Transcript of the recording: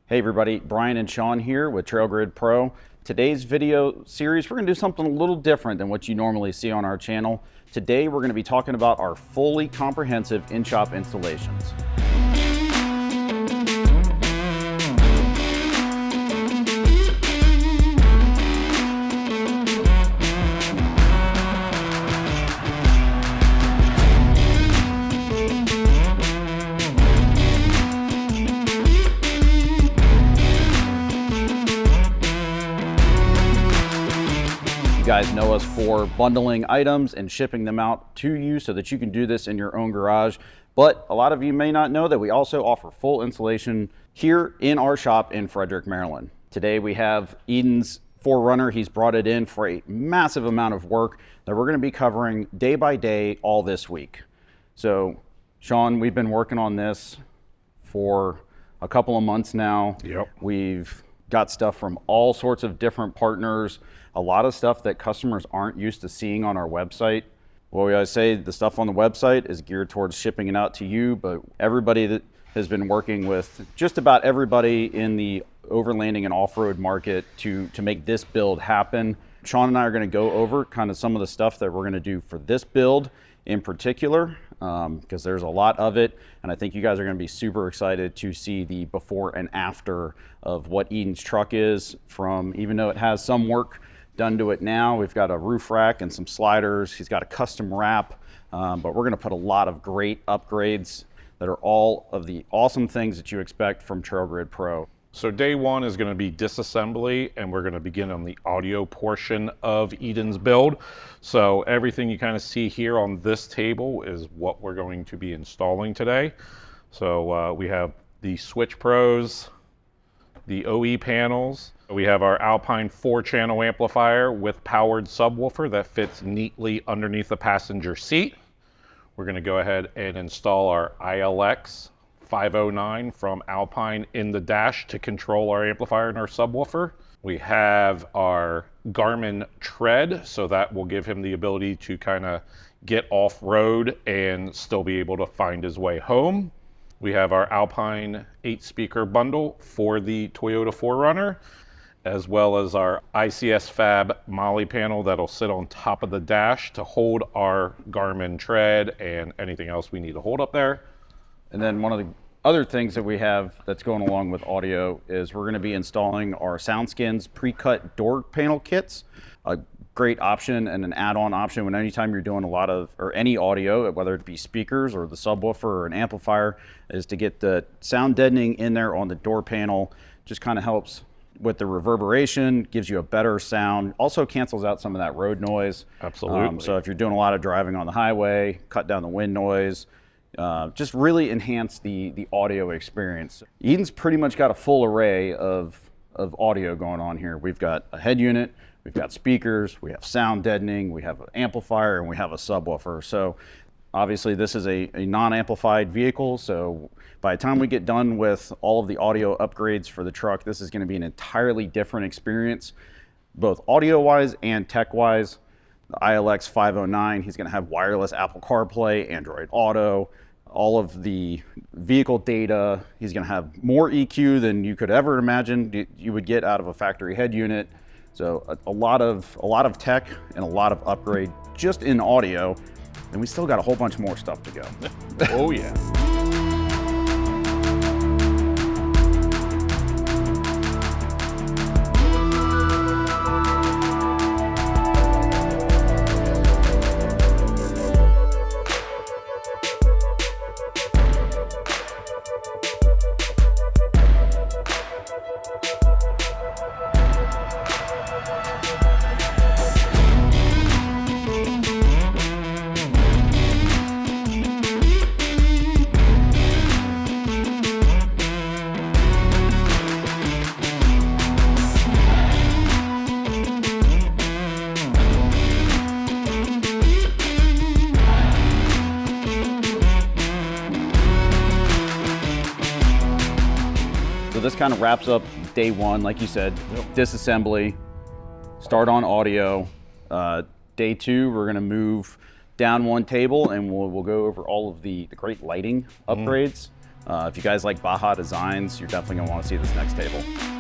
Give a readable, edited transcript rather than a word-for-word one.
Hey everybody, Brian and Sean here with TrailGrid Pro. Today's video series, we're going to do something a little different than what you normally see on our channel. Today we're going to be talking about our fully comprehensive in-shop installations. You guys know us for bundling items and shipping them out to you so that you can do this in your own garage. But a lot of you may not know that we also offer full installation here in our shop in Frederick, Maryland. Today we have Eden's 4Runner. He's brought it in for a massive amount of work that we're going to be covering day by day all this week. So Sean, we've been working on this for a couple of months now. Yep. We've got stuff from all sorts of different partners, a lot of stuff that customers aren't used to seeing on our website. Well, we always say the stuff on the website is geared towards shipping it out to you, but everybody that has been working with just about everybody in the overlanding and off-road market to make this build happen. Sean and I are going to go over kind of some of the stuff that we're going to do for this build in particular, because there's a lot of it, and I think you guys are going to be super excited to see the before and after of what Eden's truck is from, even though it has some work done to it now. We've got a roof rack and some sliders. He's got a custom wrap, but we're going to put a lot of great upgrades that are all of the awesome things that you expect from TrailGrid Pro. So day one is going to be disassembly, and we're going to begin on the audio portion of Eden's build. So everything you kind of see here on this table is what we're going to be installing today. So we have the Switch Pros, the OE panels. We have our Alpine 4-channel amplifier with powered subwoofer that fits neatly underneath the passenger seat. We're going to go ahead and install our ILX 509 from Alpine in the dash to control our amplifier and our subwoofer. We have our Garmin Tread, so that will give him the ability to kind of get off-road and still be able to find his way home. We have our Alpine 8-speaker bundle for the Toyota 4Runner, as well as our ICS Fab Molle panel that'll sit on top of the dash to hold our Garmin Tread and anything else we need to hold up there. And then one of the other things that we have that's going along with audio is we're going to be installing our SoundSkins pre-cut door panel kits. A great option and an add-on option when anytime you're doing a lot of, or any audio, whether it be speakers or the subwoofer or an amplifier, is to get the sound deadening in there on the door panel. Just kind of helps with the reverberation, gives you a better sound, also cancels out some of that road noise. Absolutely. So if you're doing a lot of driving on the highway, cut down the wind noise, just really enhance the audio experience. Eden's pretty much got a full array of audio going on here. We've got a head unit, we've got speakers, we have sound deadening, we have an amplifier, and we have a subwoofer. So obviously this is a non-amplified vehicle, so by the time we get done with all of the audio upgrades for the truck, this is going to be an entirely different experience, both audio-wise and tech-wise. The ILX 509, he's going to have wireless Apple CarPlay, Android Auto, all of the vehicle data. He's going to have more EQ than you could ever imagine you would get out of a factory head unit. So a lot of tech and a lot of upgrade just in audio, and we still got a whole bunch more stuff to go. Oh yeah. So this kind of wraps up day one, like you said, disassembly, start on audio. Day two, we're gonna move down one table and we'll go over all of the great lighting upgrades If you guys like Baja designs, you're definitely gonna wanna see this next table.